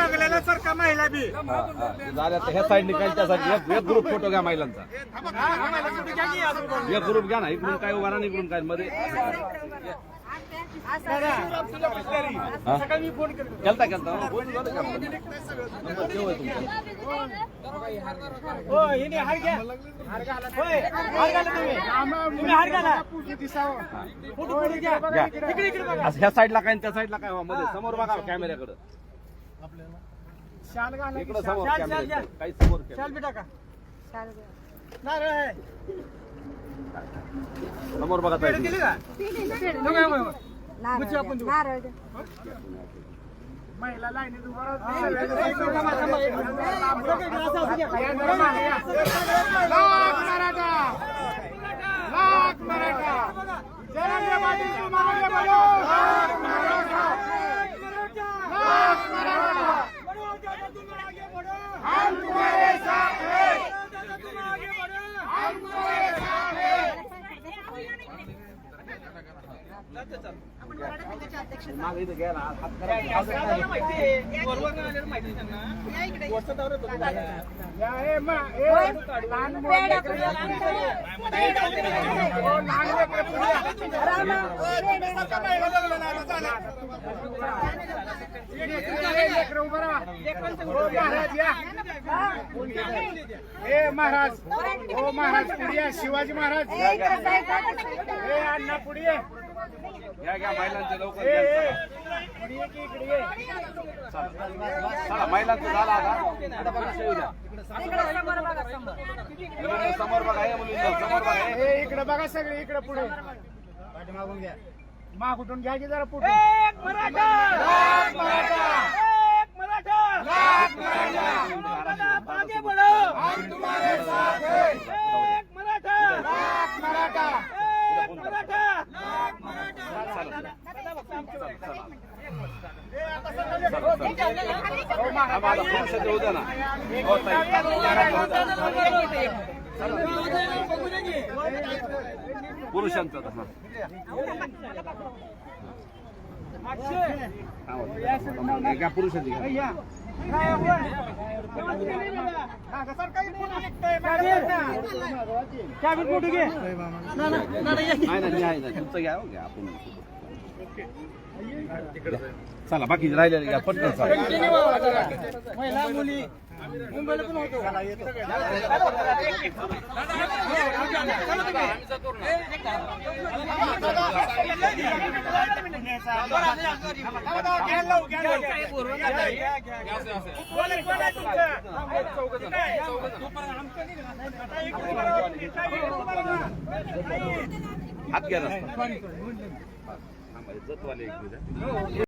सारखा महिला बी झाल्या तर ह्या साईडने काय त्यासाठी एक ग्रुप फोटो घ्या महिलांचा एक ग्रुप घ्या ना इकडून काय उभा ना इकडून काय मध्ये सकाळी फोन केलता केलता हो हिने हार घ्या हार घाला होय हार घाला तुम्ही हार घाला फोटो फोटो घ्या इकडे इकडे बघा ह्या साईडला काय त्या साईडला काय मध्ये समोर बघा कॅमेऱ्याकडे शाल घाला इकडे समोर शाल कॅमेरा शाल काही समोर शाल बी टाका नारळ आहे समोर बघा पेढे ताई. दिले का गुच्छ आपण देऊ. महिला लाईनीत उभा राहून लाख मराठा लाख मराठा जय पाटील तुम्हाला बोलो लाख मराठा लाख मराठा हम तुम्हारे साथ हैं हम तुम्हारे साथ हैं मागे इथं घ्या ना, हात करा. या हे मा हे लहान मुलं महाराज या हे महाराज हो महाराज पुढे या शिवाजी महाराज हे अण्णा पुढे ये. घ्या घ्या महिलांचे लवकर हे, घ्या. हे. पुढे ये की इकडे ये. चला महिलांचं झालं आता बघा शेव द्या इकडे समोर बघा हे मुलींचं समोर बघा हे. हे इकडे बघा सगळे इकडे पुढे मागून घ्या मागून घ्या की जरा पुढे मराठा लाख मराठा एक मराठा लाख मराठा आगे बढ़ो हम तुम्हारे साथ हैं एक मराठा लाख मराठा एक मराठा लाख मराठा आम्हाला पुरुष देऊ द्या ना हो ताई. पुरुषांचं तसं. घ्या पुरुषांची घ्या. नाही आहे ना तुमचं घ्या हो, घ्या आपण चला बाकी राहिलेलं घ्या पटकन चला. महिला मुली मुंबईला पण होतो हात घ्या ना जतवाले एक